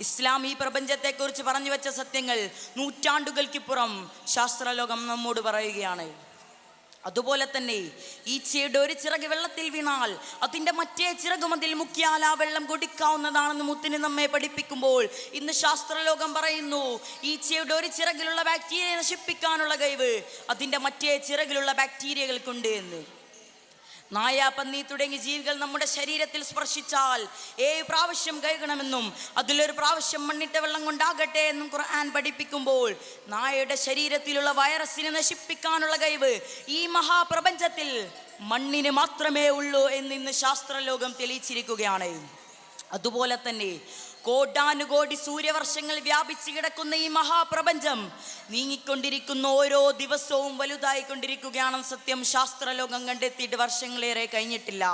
ഇസ്ലാം ഈ പ്രപഞ്ചത്തെക്കുറിച്ച് പറഞ്ഞു വെച്ച സത്യങ്ങൾ നൂറ്റാണ്ടുകൾക്കിപ്പുറം ശാസ്ത്രലോകം നമ്മോട് പറയുകയാണ്. അതുപോലെ തന്നെ ഈച്ചയുടെ ഒരു ചിറക് വെള്ളത്തിൽ വീണാൽ അതിൻ്റെ മറ്റേ ചിറകും അതിൽ മുക്കിയാൽ ആ വെള്ളം കുടിക്കാവുന്നതാണെന്ന് മുത്തിന് നമ്മെ പഠിപ്പിക്കുമ്പോൾ, ഇന്ന് ശാസ്ത്രലോകം പറയുന്നു ഈച്ചയുടെ ഒരു ചിറകിലുള്ള ബാക്ടീരിയയെ നശിപ്പിക്കാനുള്ള കഴിവ് അതിൻ്റെ മറ്റേ ചിറകിലുള്ള ബാക്ടീരിയകൾക്കുണ്ട് എന്ന്. നായ, പന്നി തുടങ്ങിയ ജീവികൾ നമ്മുടെ ശരീരത്തിൽ സ്പർശിച്ചാൽ 7 പ്രാവശ്യം കഴുകണമെന്നും അതിലൊരു പ്രാവശ്യം മണ്ണിട്ട വെള്ളം കൊണ്ടാകട്ടെ എന്നും ഖുർആൻ പഠിപ്പിക്കുമ്പോൾ, നായയുടെ ശരീരത്തിലുള്ള വൈറസിനെ നശിപ്പിക്കാനുള്ള കഴിവ് ഈ മഹാപ്രപഞ്ചത്തിൽ മണ്ണിന് മാത്രമേ ഉള്ളൂ എന്ന് ഇന്ന് ശാസ്ത്രലോകം തെളിയിച്ചിരിക്കുകയാണ്. അതുപോലെ തന്നെ കോടാനുകോടി സൂര്യവർഷങ്ങൾ വ്യാപിച്ചു കിടക്കുന്ന ഈ മഹാപ്രപഞ്ചം നീങ്ങിക്കൊണ്ടിരിക്കുന്ന ഓരോ ദിവസവും വലുതായിക്കൊണ്ടിരിക്കുകയാണെന്ന് സത്യം ശാസ്ത്രലോകം കണ്ടെത്തിയിട്ട് വർഷങ്ങളേറെ കഴിഞ്ഞിട്ടില്ല.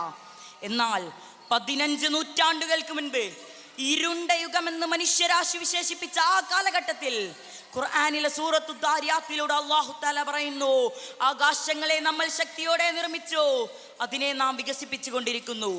എന്നാൽ 15 നൂറ്റാണ്ടുകൾക്ക് മുൻപ് ഇരുണ്ട യുഗമെന്ന് മനുഷ്യരാശി വിശേഷിപ്പിച്ച ആ കാലഘട്ടത്തിൽ ഖുർആനിലെ സൂറത്തു ദാരിയാത്തിലൂടെ അല്ലാഹു തആല പറയുന്നു, ആകാശങ്ങളെ നമ്മൾ ശക്തിയോടെ നിർമ്മിച്ചു, അതിനെ നാം വികസിപ്പിച്ചു കൊണ്ടിരിക്കുന്നു.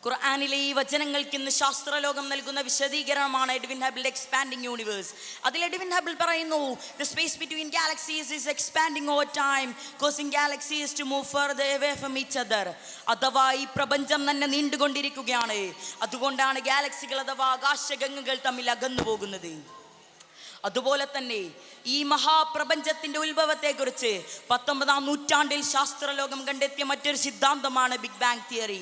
ഖുർആനിലെ ഈ വചനങ്ങൾക്ക് ഇന്ന് ശാസ്ത്രലോകം നൽകുന്ന വിശദീകരണമാണ് എഡ്വിൻ ഹബിളിന്റെ എക്സ്പാൻഡിങ് യൂണിവേഴ്സ്. അതിൽ എഡ്വിൻ ഹബിൾ പറയുന്നു, the space between galaxies is expanding over time, causing galaxies to move further away from each other. അഥവാ ഈ പ്രപഞ്ചം തന്നെ നീണ്ടുകൊണ്ടിരിക്കുകയാണ്, അതുകൊണ്ടാണ് ഗാലക്സികൾ അഥവാ ആകാശഗംഗകൾ തമ്മിൽ അകന്നു പോകുന്നത്. അതുപോലെ തന്നെ ഈ മഹാപ്രപഞ്ചത്തിന്റെ ഉത്ഭവത്തെക്കുറിച്ച് 19-ാം നൂറ്റാണ്ടിൽ ശാസ്ത്രലോകം കണ്ടെത്തിയ മറ്റൊരു സിദ്ധാന്തമാണ് ബിഗ് ബാങ് തിയറി.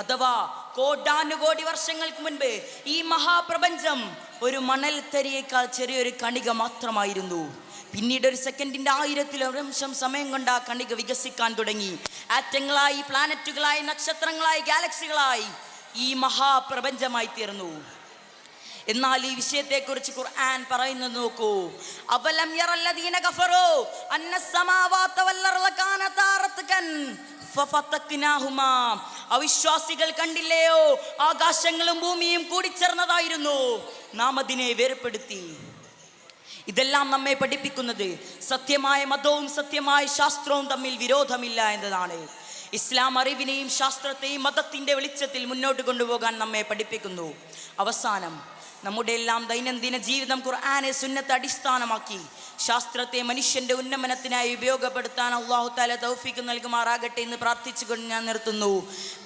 അഥവാ കോടാനുകോടി വർഷങ്ങൾക്ക് മുൻപ് ഈ മഹാപ്രപഞ്ചം ഒരു മണൽത്തരിയേക്കാൾ ചെറിയൊരു കണിക മാത്രമായിരുന്നു. പിന്നീട് ഒരു സെക്കൻഡിന്റെ 1000-ൽ സമയം കൊണ്ട് ആ കണിക വികസിക്കാൻ തുടങ്ങി. ആറ്റങ്ങളായി, പ്ലാനറ്റുകളായി, നക്ഷത്രങ്ങളായി, ഗാലക്സികളായി ഈ മഹാപ്രപഞ്ചമായി തീർന്നു. എന്നാൽ ഈ വിഷയത്തെക്കുറിച്ച് ഖുർആൻ പറയുന്നത് നോക്കൂ, അവലം യറല്ലദീന കഫറൂ അന്നസ് സമാവാത വൽ അർള കാനതാ റത്കൻ ഫഫതഖ്നാഹുമാ. അവിശ്വാസികൾ കണ്ടില്ലയോ, ആകാശങ്ങളും ഭൂമിയും കൂടിച്ചേർന്നതായിരുന്നു, നാം അതിനെ വേർപെടുത്തി. ഇതെല്ലാം നമ്മെ പഠിപ്പിക്കുന്നത് സത്യമായ മതവും സത്യമായ ശാസ്ത്രവും തമ്മിൽ വിരോധമില്ല എന്നതാണ്. ഇസ്ലാം അറിവിനെയും ശാസ്ത്രത്തെയും മതത്തിൻ്റെ വെളിച്ചത്തിൽ മുന്നോട്ട് കൊണ്ടുപോകാൻ നമ്മെ പഠിപ്പിക്കുന്നു. അവസാനം നമ്മുടെ എല്ലാം ദൈനംദിന ജീവിതം ഖുർആനെ സുന്നത്ത് അടിസ്ഥാനമാക്കി ശാസ്ത്രത്തെ മനുഷ്യന്റെ ഉന്നമനത്തിനായി ഉപയോഗപ്പെടുത്താൻ അല്ലാഹു തആല തൗഫീഖ് നൽകുമാറാകട്ടെ എന്ന് പ്രാർത്ഥിച്ചുകൊണ്ട് ഞാൻ നിർത്തുന്നു.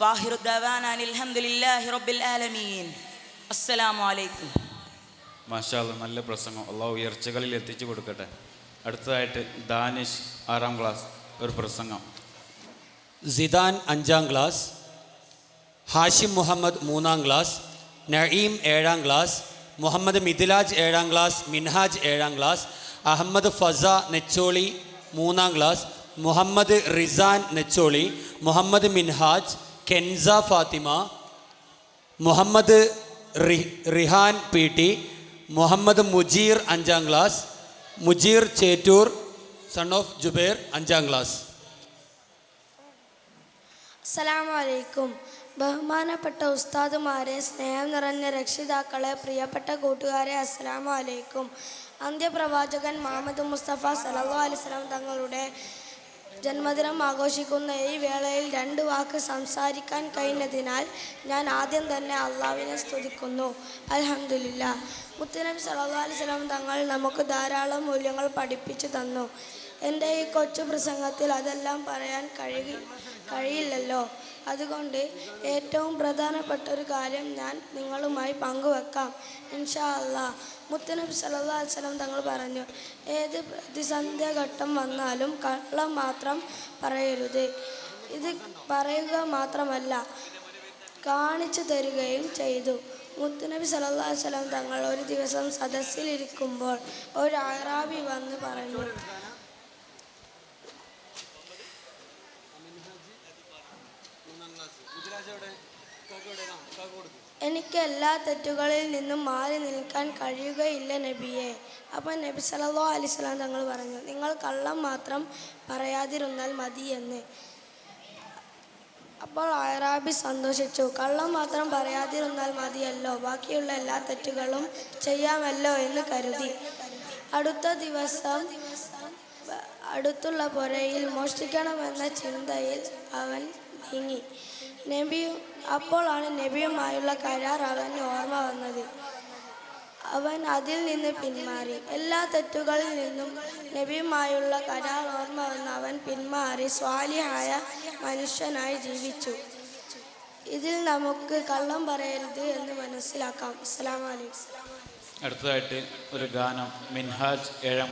വാഹിറു ദഅവാനാ അൽഹംദുലില്ലാഹി റബ്ബിൽ ആലമീൻ. അസ്സലാമു അലൈക്കും. മാഷാ അല്ലാഹ്, നല്ല പ്രസംഗം. അല്ലാഹു ഉയർച്ചകളിൽ എത്തിച്ചു കൊടുക്കട്ടെ. അടുത്തതായിട്ട് ദാനിഷ് 6-ാം ക്ലാസ് ഒരു പ്രസംഗം. സിദാൻ 5-ാം ക്ലാസ്, ഹാഷിം മുഹമ്മദ് 3-ാം ക്ലാസ്, നഈം 7-ാം ക്ലാസ്, മുഹമ്മദ് മിദ്ലാജ് 7-ാം ക്ലാസ്, മിൻഹാജ് 7-ാം ക്ലാസ്, അഹമ്മദ് ഫസ നെച്ചോളി 3-ാം class, Muhammad Rizan Necholi, Muhammad Minhaj, Kenza Fathima, Muhammad Rihan P T, Muhammad Mujeer 5-ാം class, Mujeer Chettoor son of Jubair 5-ാം ക്ലാസ്. അസ്സലാമു അലൈക്കും. ബഹുമാനപ്പെട്ട ഉസ്താദുമാരെ, സ്നേഹം നിറഞ്ഞ രക്ഷിതാക്കളെ, പ്രിയപ്പെട്ട കൂട്ടുകാരെ, അസ്സലാമു അലൈക്കും. അന്ത്യപ്രവാചകൻ മുഹമ്മദ് മുസ്തഫ സല്ലല്ലാഹു അലൈഹി വസല്ലം തങ്ങളുടെ ജന്മദിനം ആഘോഷിക്കുന്ന ഈ വേളയിൽ 2 വാക്ക് സംസാരിക്കാൻ കഴിഞ്ഞതിനാൽ ഞാൻ ആദ്യം തന്നെ അള്ളാഹുവിനെ സ്തുതിക്കുന്നു. അൽഹംദുലില്ലാഹ്. മുത്തുനബി സല്ലല്ലാഹു അലൈഹി വസല്ലം തങ്ങൾ നമുക്ക് ധാരാളം മൂല്യങ്ങൾ പഠിപ്പിച്ചു തന്നു. എൻ്റെ ഈ കൊച്ചു പ്രസംഗത്തിൽ അതെല്ലാം പറയാൻ കഴിയില്ലല്ലോ. അതുകൊണ്ട് ഏറ്റവും പ്രധാനപ്പെട്ട ഒരു കാര്യം ഞാൻ നിങ്ങളുമായി പങ്കുവെക്കാം ഇൻഷാ അല്ലാഹ്. മുത്തുനബി സല്ലല്ലാഹു അലൈഹി വസല്ലം തങ്ങൾ പറഞ്ഞു, ഏത് പ്രതിസന്ധിഘട്ടം വന്നാലും കള്ളം മാത്രം പറയരുത്. ഇത് പറയുക മാത്രമല്ല, കാണിച്ചു തരികയും ചെയ്തു. മുത്തുനബി സല്ലല്ലാഹു അലൈഹി വസല്ലം തങ്ങൾ ഒരു ദിവസം സദസ്സിലിരിക്കുമ്പോൾ ഒരു അഅറാബി വന്ന് പറഞ്ഞു, എനിക്ക് എല്ലാ തെറ്റുകളിൽ നിന്നും മാറി നിൽക്കാൻ കഴിയുകയില്ല നബിയെ. അപ്പോൾ നബി സല്ലല്ലാഹു അലൈഹി വസല്ലം തങ്ങൾ പറഞ്ഞു, നിങ്ങൾ കള്ളം മാത്രം പറയാതിരുന്നാൽ മതിയെന്ന്. അപ്പോൾ അഅറാബി സന്തോഷിച്ചു. കള്ളം മാത്രം പറയാതിരുന്നാൽ മതിയല്ലോ, ബാക്കിയുള്ള എല്ലാ തെറ്റുകളും ചെയ്യാമല്ലോ എന്ന് കരുതി. അടുത്ത ദിവസം അടുത്തുള്ള പുരയിൽ മോഷ്ടിക്കണമെന്ന ചിന്തയിൽ അവൻ നീങ്ങി. അപ്പോഴാണ് നബിയുമായുള്ള കരാർ അവന് ഓർമ്മ വന്നത്. അവൻ അതിൽ നിന്ന് പിന്മാറി. എല്ലാ തെറ്റുകളിൽ നിന്നും നബിയുമായുള്ള കരാർ ഓർമ്മ വന്ന് അവൻ പിന്മാറി സ്വാലിഹായ മനുഷ്യനായി ജീവിച്ചു. ഇതിൽ നമുക്ക് കള്ളം പറയരുത് എന്ന് മനസ്സിലാക്കാം. അസ്സലാമു അലൈക്കും. അടുത്തതായിട്ട് ഒരു ഗാനം മിൻഹാജ് 7